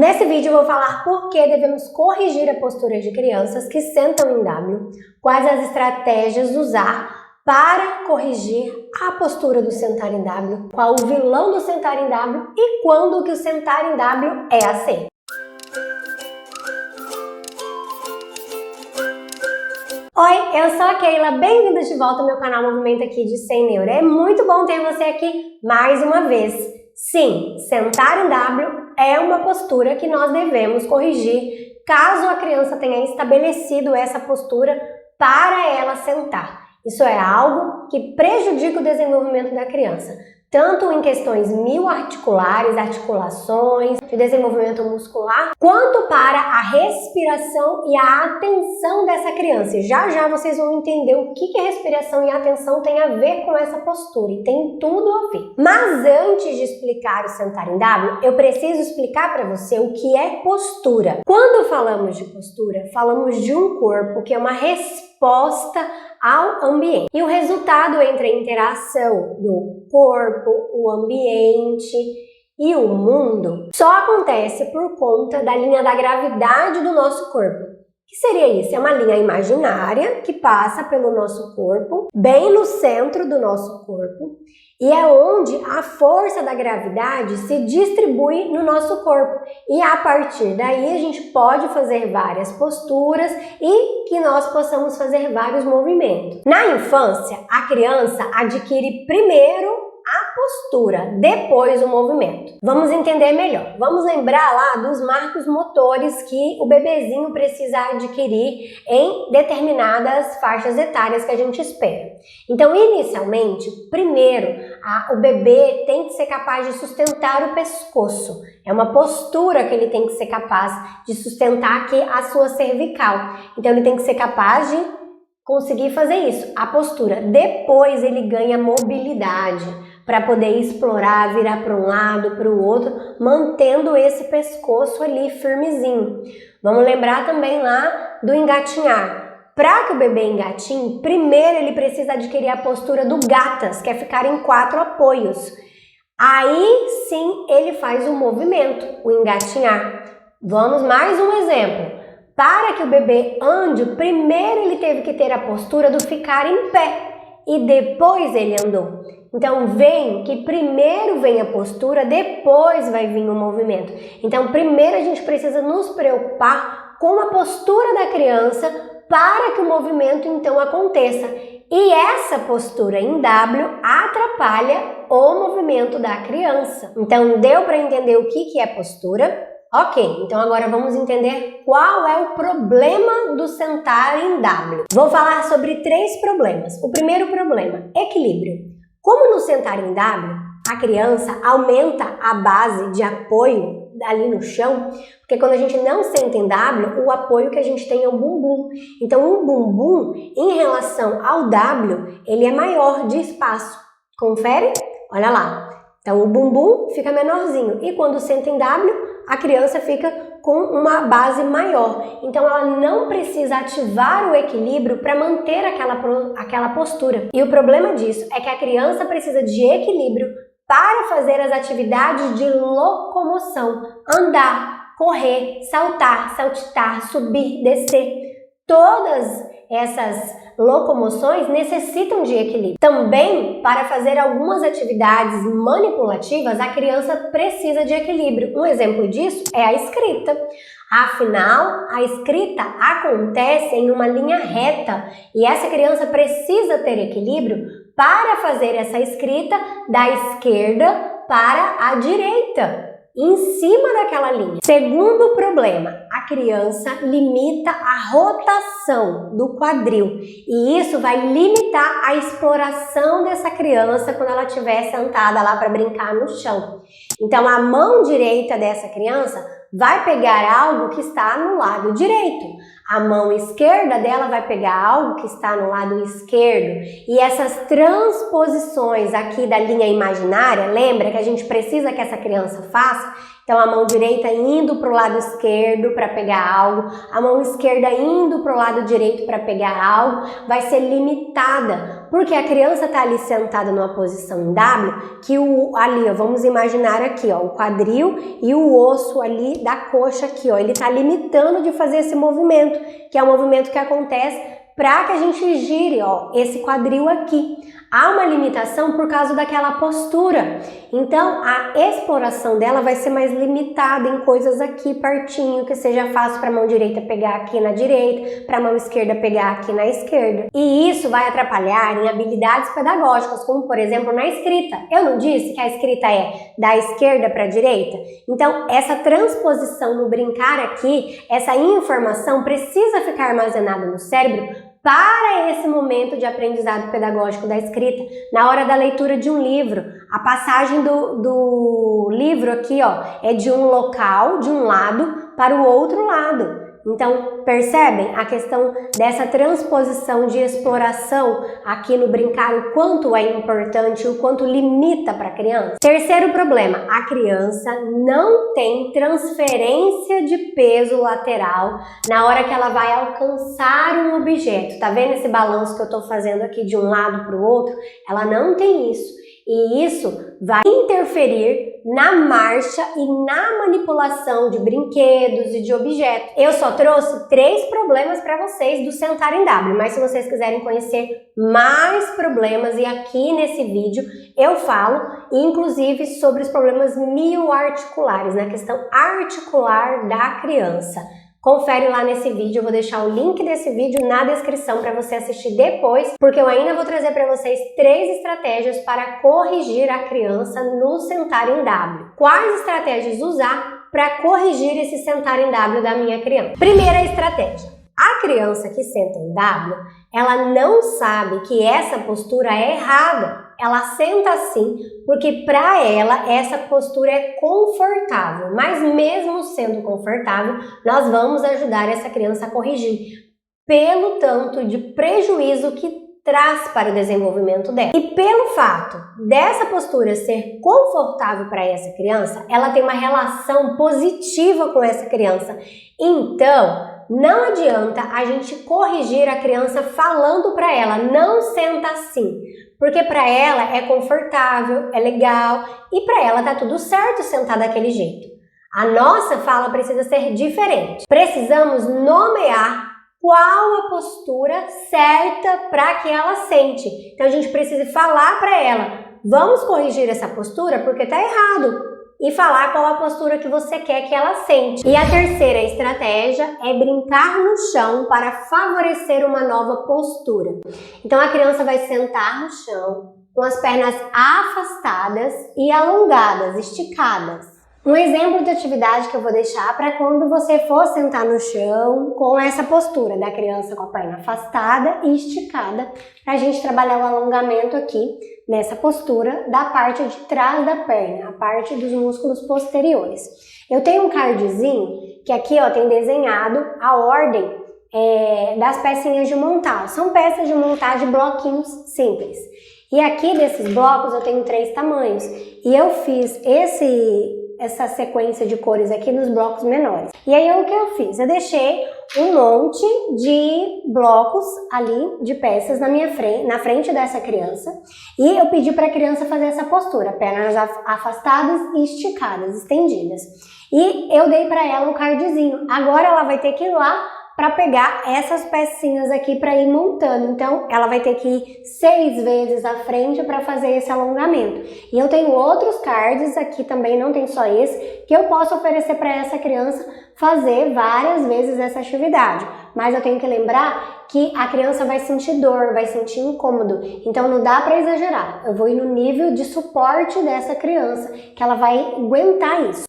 Nesse vídeo eu vou falar por que devemos corrigir a postura de crianças que sentam em W, quais as estratégias usar para corrigir a postura do sentar em W, qual o vilão do sentar em W e quando que o sentar em W é aceito. Oi, eu sou a Keila, bem-vinda de volta ao meu canal Movimento aqui de 100 Neuro. É muito bom ter você aqui mais uma vez. Sim, sentar em W é uma postura que nós devemos corrigir caso a criança tenha estabelecido essa postura para ela sentar. Isso é algo que prejudica o desenvolvimento da criança, tanto em questões mioarticulares, articulações, de desenvolvimento muscular, quanto para a respiração e a atenção dessa criança. E já vocês vão entender o que a respiração e a atenção tem a ver com essa postura, e tem tudo a ver. Mas antes de explicar o sentar em W, eu preciso explicar para você o que é postura. Quando falamos de postura, falamos de um corpo que é uma resposta ao ambiente. E o resultado entre a interação do corpo, o ambiente e o mundo só acontece por conta da linha da gravidade do nosso corpo. O que seria isso? É uma linha imaginária que passa pelo nosso corpo, bem no centro do nosso corpo, e é onde a força da gravidade se distribui no nosso corpo. E a partir daí a gente pode fazer várias posturas e que nós possamos fazer vários movimentos. Na infância, a criança adquire primeiro a postura, depois o movimento. Vamos entender melhor. Vamos lembrar lá dos marcos motores que o bebezinho precisa adquirir em determinadas faixas etárias que a gente espera. Então, inicialmente, primeiro, o bebê tem que ser capaz de sustentar o pescoço. É uma postura que ele tem que ser capaz de sustentar aqui a sua cervical. Então, ele tem que ser capaz de conseguir fazer isso, a postura. Depois ele ganha mobilidade para poder explorar, virar para um lado, para o outro, mantendo esse pescoço ali firmezinho. Vamos lembrar também lá do engatinhar. Para que o bebê engatinhe, primeiro ele precisa adquirir a postura do gatas, que é ficar em 4 apoios. Aí sim ele faz o movimento, o engatinhar. Vamos mais um exemplo. Para que o bebê ande, primeiro ele teve que ter a postura do ficar em pé e depois ele andou. Então vem que primeiro vem a postura, depois vai vir o movimento. Então primeiro a gente precisa nos preocupar com a postura da criança para que o movimento então aconteça. E essa postura em W atrapalha o movimento da criança. Então deu para entender o que é postura? Ok, então agora vamos entender qual é o problema do sentar em W. Vou falar sobre 3 problemas. O primeiro problema, equilíbrio. Como no sentar em W, a criança aumenta a base de apoio ali no chão, porque quando a gente não senta em W, o apoio que a gente tem é o bumbum. Então o bumbum, em relação ao W, ele é maior de espaço. Confere? Olha lá. Então o bumbum fica menorzinho e quando senta em W, a criança fica com uma base maior. Então ela não precisa ativar o equilíbrio para manter aquela postura. E o problema disso é que a criança precisa de equilíbrio para fazer as atividades de locomoção. Andar, correr, saltar, saltitar, subir, descer. Todas essas locomoções necessitam de equilíbrio. Também, para fazer algumas atividades manipulativas, a criança precisa de equilíbrio. Um exemplo disso é a escrita. Afinal, a escrita acontece em uma linha reta e essa criança precisa ter equilíbrio para fazer essa escrita da esquerda para a direita, em cima daquela linha. Segundo problema, a criança limita a rotação do quadril e isso vai limitar a exploração dessa criança quando ela estiver sentada lá para brincar no chão. Então a mão direita dessa criança vai pegar algo que está no lado direito. A mão esquerda dela vai pegar algo que está no lado esquerdo. E essas transposições aqui da linha imaginária, lembra que a gente precisa que essa criança faça? Então Então a mão direita indo para o lado esquerdo para pegar algo, a mão esquerda indo para o lado direito para pegar algo, vai ser limitada, porque a criança está ali sentada numa posição em W, que ali, ó, vamos imaginar aqui, ó, o quadril e o osso ali da coxa aqui, ó, ele está limitando de fazer esse movimento, que é o movimento que acontece para que a gente gire, ó, esse quadril aqui. Há uma limitação por causa daquela postura. Então, a exploração dela vai ser mais limitada em coisas aqui pertinho, que seja fácil para a mão direita pegar aqui na direita, para a mão esquerda pegar aqui na esquerda. E isso vai atrapalhar em habilidades pedagógicas, como por exemplo na escrita. Eu não disse que a escrita é da esquerda para a direita? Então, essa transposição no brincar aqui, essa informação precisa ficar armazenada no cérebro para esse momento de aprendizado pedagógico da escrita, na hora da leitura de um livro. A passagem do livro aqui, ó, é de um local, de um lado, para o outro lado. Então, percebem a questão dessa transposição de exploração aqui no brincar, o quanto é importante, o quanto limita para a criança? Terceiro problema, a criança não tem transferência de peso lateral na hora que ela vai alcançar um objeto. Tá vendo esse balanço que eu estou fazendo aqui de um lado para o outro? Ela não tem isso. E isso vai interferir na marcha e na manipulação de brinquedos e de objetos. Eu só trouxe 3 problemas para vocês do sentar em W, mas se vocês quiserem conhecer mais problemas, e aqui nesse vídeo eu falo, inclusive, sobre os problemas mioarticulares, na questão articular da criança. Confere lá nesse vídeo, eu vou deixar o link desse vídeo na descrição para você assistir depois, porque eu ainda vou trazer para vocês 3 estratégias para corrigir a criança no sentar em W. Quais estratégias usar para corrigir esse sentar em W da minha criança? Primeira estratégia. A criança que senta em W, ela não sabe que essa postura é errada. Ela senta assim porque para ela essa postura é confortável, mas mesmo sendo confortável, nós vamos ajudar essa criança a corrigir pelo tanto de prejuízo que traz para o desenvolvimento dela. E pelo fato dessa postura ser confortável para essa criança, ela tem uma relação positiva com essa criança. Então, não adianta a gente corrigir a criança falando para ela, não senta assim. Porque para ela é confortável, é legal e para ela tá tudo certo sentar daquele jeito. A nossa fala precisa ser diferente. Precisamos nomear qual a postura certa para que ela sente. Então a gente precisa falar para ela, vamos corrigir essa postura porque tá errado. E falar qual a postura que você quer que ela sente. E a terceira estratégia é brincar no chão para favorecer uma nova postura. Então a criança vai sentar no chão com as pernas afastadas e alongadas, esticadas. Um exemplo de atividade que eu vou deixar para quando você for sentar no chão com essa postura da criança com a perna afastada e esticada, para a gente trabalhar o alongamento aqui nessa postura da parte de trás da perna, a parte dos músculos posteriores. Eu tenho um cardzinho que aqui, ó, tem desenhado a ordem das pecinhas de montar. São peças de montar de bloquinhos simples. E aqui desses blocos eu tenho 3 tamanhos. E eu fiz essa sequência de cores aqui nos blocos menores. E aí o que eu fiz? Eu deixei um monte de blocos ali, de peças na frente dessa criança, e eu pedi para a criança fazer essa postura, pernas afastadas e esticadas, estendidas. E eu dei para ela um cardzinho. Agora ela vai ter que ir lá para pegar essas pecinhas aqui para ir montando. Então, ela vai ter que ir 6 vezes à frente para fazer esse alongamento. E eu tenho outros cards aqui também, não tem só esse, que eu posso oferecer para essa criança fazer várias vezes essa atividade. Mas eu tenho que lembrar que a criança vai sentir dor, vai sentir incômodo. Então, não dá para exagerar. Eu vou ir no nível de suporte dessa criança, que ela vai aguentar isso.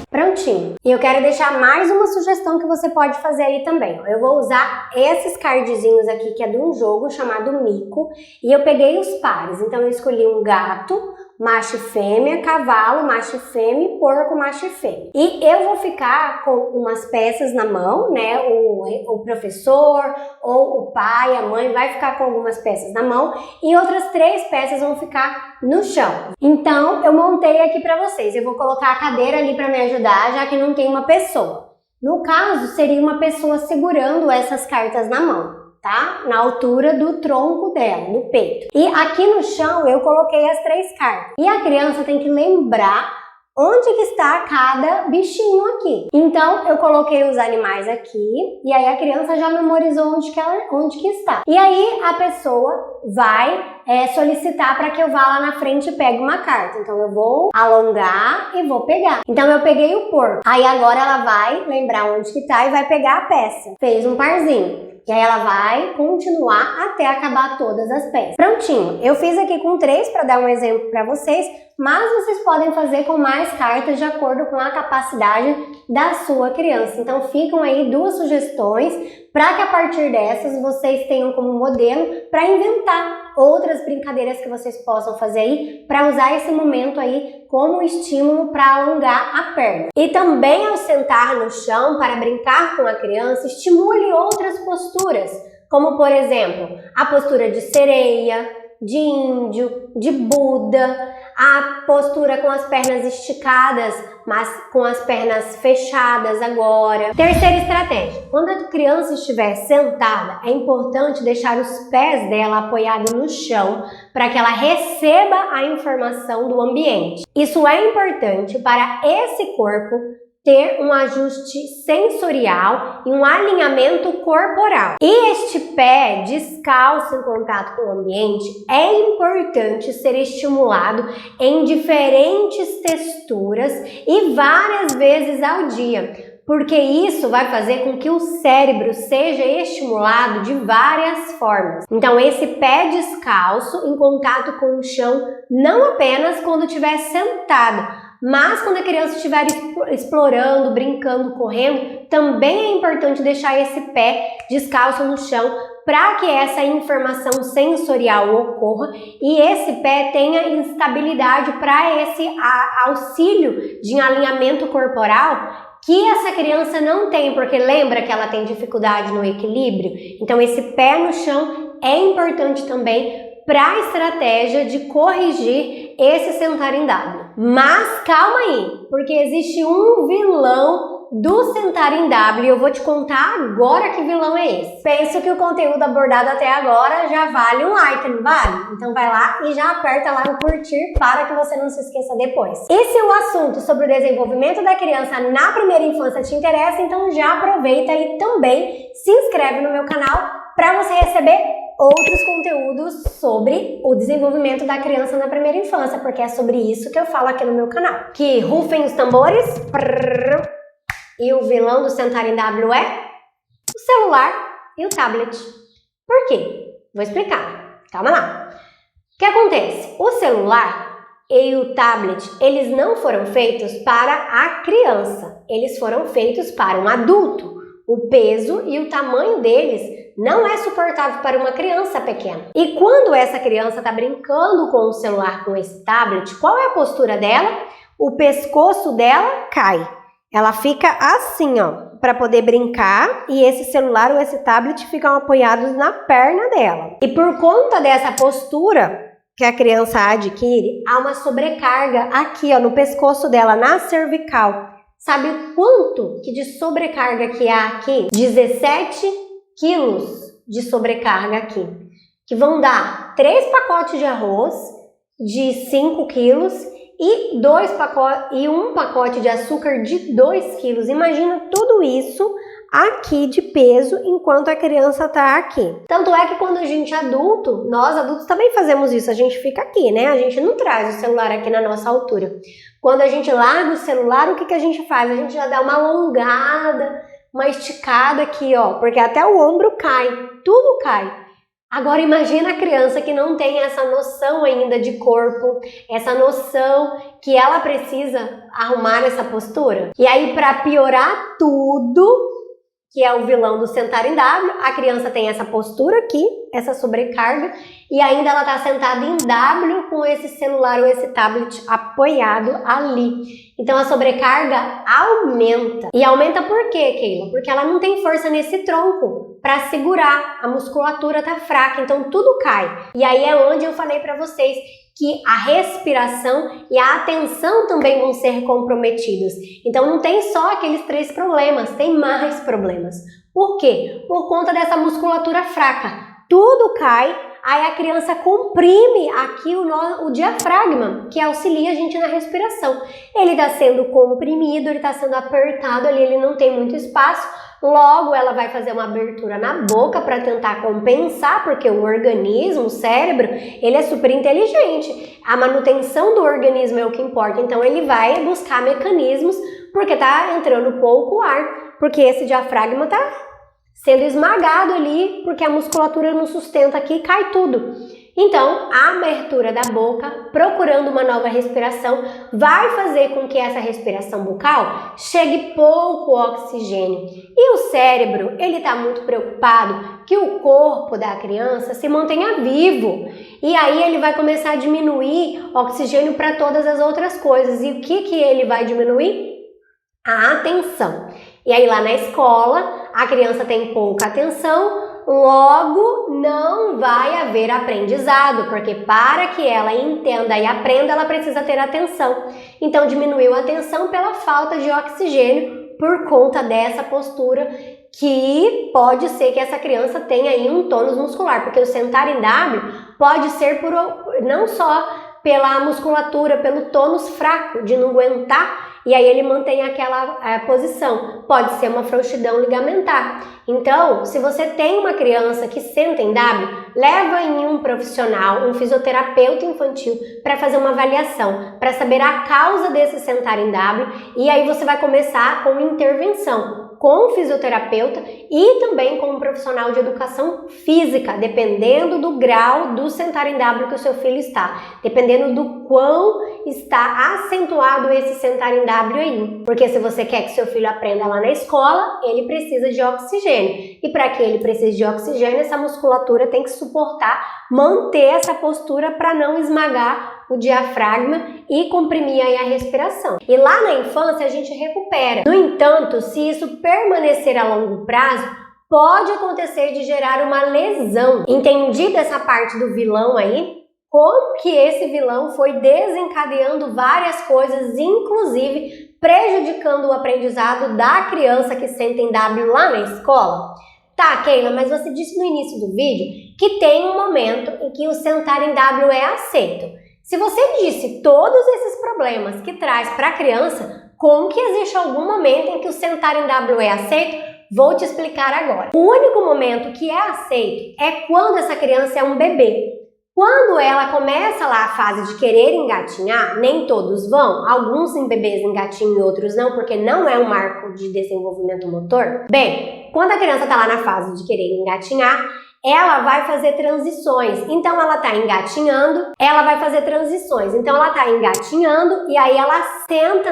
Prontinho. E eu quero deixar mais uma sugestão que você pode fazer aí também. Eu vou usar esses cardzinhos aqui, que é de um jogo chamado Mico, e eu peguei os pares. Então eu escolhi um gato, macho e fêmea, cavalo, macho e fêmea, porco, macho e fêmea. E eu vou ficar com umas peças na mão, né? O professor ou o pai, a mãe vai ficar com algumas peças na mão e outras 3 peças vão ficar no chão. Então, eu montei aqui para vocês. Eu vou colocar a cadeira ali para me ajudar, já que não tem uma pessoa. No caso, seria uma pessoa segurando essas cartas na mão. Tá? Na altura do tronco dela, no peito. E aqui no chão eu coloquei as 3 cartas. E a criança tem que lembrar onde que está cada bichinho aqui. Então eu coloquei os animais aqui e aí a criança já memorizou onde que está. E aí a pessoa vai solicitar para que eu vá lá na frente e pegue uma carta. Então eu vou alongar e vou pegar. Então eu peguei o porco. Aí agora ela vai lembrar onde que tá e vai pegar a peça. Fez um parzinho. E aí ela vai continuar até acabar todas as peças. Prontinho, eu fiz aqui com 3 para dar um exemplo para vocês, mas vocês podem fazer com mais cartas de acordo com a capacidade da sua criança. Então ficam aí 2 sugestões para que a partir dessas vocês tenham como modelo para inventar outras brincadeiras que vocês possam fazer aí para usar esse momento aí como estímulo para alongar a perna. E também ao sentar no chão para brincar com a criança, estimule outras posturas, como por exemplo, a postura de sereia, de índio, de Buda, a postura com as pernas esticadas, mas com as pernas fechadas agora. Terceira estratégia, quando a criança estiver sentada, é importante deixar os pés dela apoiados no chão para que ela receba a informação do ambiente. Isso é importante para esse corpo ter um ajuste sensorial e um alinhamento corporal. E este pé descalço em contato com o ambiente é importante ser estimulado em diferentes texturas e várias vezes ao dia, porque isso vai fazer com que o cérebro seja estimulado de várias formas. Então esse pé descalço em contato com o chão não apenas quando estiver sentado, mas quando a criança estiver explorando, brincando, correndo, também é importante deixar esse pé descalço no chão para que essa informação sensorial ocorra e esse pé tenha estabilidade para esse auxílio de alinhamento corporal que essa criança não tem, porque lembra que ela tem dificuldade no equilíbrio? Então esse pé no chão é importante também para a estratégia de corrigir esse sentar em W. Mas calma aí, porque existe um vilão do sentar em W e eu vou te contar agora que vilão é esse. Penso que o conteúdo abordado até agora já vale um like, não vale? Então vai lá e já aperta lá no curtir para que você não se esqueça depois. E se o assunto sobre o desenvolvimento da criança na primeira infância te interessa, então já aproveita e também se inscreve no meu canal para você receber outros conteúdos sobre o desenvolvimento da criança na primeira infância, porque é sobre isso que eu falo aqui no meu canal. Que rufem os tambores. E o vilão do sentar em W é o celular e o tablet. Por quê? Vou explicar. Calma lá. O que acontece? O celular e o tablet, eles não foram feitos para a criança. Eles foram feitos para um adulto. O peso e o tamanho deles não é suportável para uma criança pequena. E quando essa criança está brincando com o celular, com esse tablet, qual é a postura dela? O pescoço dela cai. Ela fica assim, ó, para poder brincar e esse celular ou esse tablet ficam apoiados na perna dela. E por conta dessa postura que a criança adquire, há uma sobrecarga aqui, ó, no pescoço dela, na cervical. Sabe o quanto que de sobrecarga que há aqui? 17 quilos de sobrecarga aqui, que vão dar 3 pacotes de arroz de 5 quilos e um pacote de açúcar de 2 quilos. Imagina tudo isso aqui de peso enquanto a criança tá aqui. Tanto é que quando a gente é adulto, nós adultos também fazemos isso, a gente fica aqui, né? A gente não traz o celular aqui na nossa altura. Quando a gente larga o celular, o que a gente faz? A gente já dá uma alongada, uma esticada aqui, ó, porque até o ombro cai, tudo cai. Agora imagina a criança que não tem essa noção ainda de corpo, essa noção que ela precisa arrumar essa postura. E aí, para piorar tudo, que é o vilão do sentar em W. A criança tem essa postura aqui, essa sobrecarga, e ainda ela está sentada em W com esse celular ou esse tablet apoiado ali. Então a sobrecarga aumenta. E aumenta por quê, Keila? Porque ela não tem força nesse tronco para segurar, a musculatura tá fraca, então tudo cai. E aí é onde eu falei para vocês que a respiração e a atenção também vão ser comprometidos. Então não tem só aqueles 3 problemas, tem mais problemas. Por quê? Por conta dessa musculatura fraca. Tudo cai, aí a criança comprime aqui o diafragma, que auxilia a gente na respiração. Ele está sendo comprimido, ele está sendo apertado ali, ele não tem muito espaço. Logo, ela vai fazer uma abertura na boca para tentar compensar, porque o organismo, o cérebro, ele é super inteligente. A manutenção do organismo é o que importa. Então, ele vai buscar mecanismos, porque tá entrando pouco ar, porque esse diafragma tá sendo esmagado ali, porque a musculatura não sustenta aqui e cai tudo. Então, a abertura da boca, procurando uma nova respiração, vai fazer com que essa respiração bucal chegue pouco oxigênio. E o cérebro, ele está muito preocupado que o corpo da criança se mantenha vivo. E aí ele vai começar a diminuir oxigênio para todas as outras coisas. E o que ele vai diminuir? A atenção. E aí lá na escola, a criança tem pouca atenção, logo não vai haver aprendizado, porque para que ela entenda e aprenda, ela precisa ter atenção. Então diminuiu a atenção pela falta de oxigênio por conta dessa postura, que pode ser que essa criança tenha aí um tônus muscular, porque o sentar em W pode ser não só pela musculatura, pelo tônus fraco de não aguentar, e aí ele mantém aquela posição. Pode ser uma frouxidão ligamentar. Então, se você tem uma criança que senta em W, leva em um profissional, um fisioterapeuta infantil, para fazer uma avaliação, para saber a causa desse sentar em W, e aí você vai começar com intervenção, com o fisioterapeuta e também com um profissional de educação física, dependendo do grau do sentar em W que o seu filho está, dependendo do quão está acentuado esse sentar em W aí. Porque se você quer que seu filho aprenda lá na escola, ele precisa de oxigênio. E para que ele precise de oxigênio, essa musculatura tem que suportar, manter essa postura para não esmagar o diafragma e comprimir aí a respiração. E lá na infância a gente recupera. No entanto, se isso permanecer a longo prazo, pode acontecer de gerar uma lesão. Entendida essa parte do vilão aí? Como que esse vilão foi desencadeando várias coisas, inclusive prejudicando o aprendizado da criança que senta em W lá na escola? Tá, Keila, mas você disse no início do vídeo que tem um momento em que o sentar em W é aceito. Se você disse todos esses problemas que traz para a criança, como que existe algum momento em que o sentar em W é aceito? Vou te explicar agora. O único momento que é aceito é quando essa criança é um bebê. Quando ela começa lá a fase de querer engatinhar, nem todos vão, alguns em bebês engatinham e outros não, porque não é um marco de desenvolvimento motor. Bem, quando a criança está lá na fase de querer engatinhar, ela vai fazer transições. Então ela está engatinhando, ela vai fazer transições. Então ela está engatinhando e aí ela senta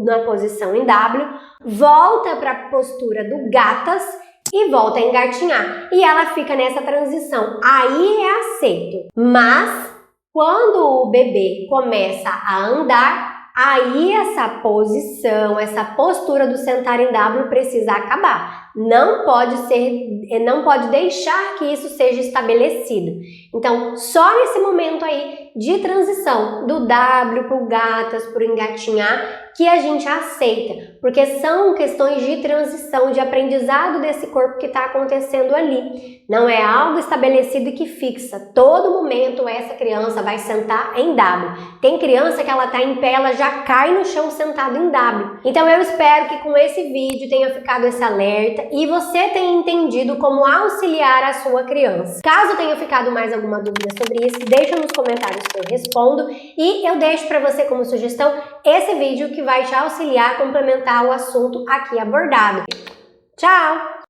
na posição em W, volta para a postura do gatas e volta a engatinhar. E ela fica nessa transição. Aí é aceito. Mas quando o bebê começa a andar, aí essa posição, essa postura do sentar em W precisa acabar. Não pode deixar que isso seja estabelecido. Então, só nesse momento aí de transição do W para o gatas, para o engatinhar, que a gente aceita, porque são questões de transição, de aprendizado desse corpo que está acontecendo ali. Não é algo estabelecido e que fixa. Todo momento essa criança vai sentar em W. Tem criança que ela está em pé, ela já cai no chão sentado em W. Então eu espero que com esse vídeo tenha ficado esse alerta e você tenha entendido como auxiliar a sua criança. Caso tenha ficado mais alguma dúvida sobre isso, deixa nos comentários que eu respondo e eu deixo para você como sugestão esse vídeo que vai te auxiliar a complementar o assunto aqui abordado. Tchau!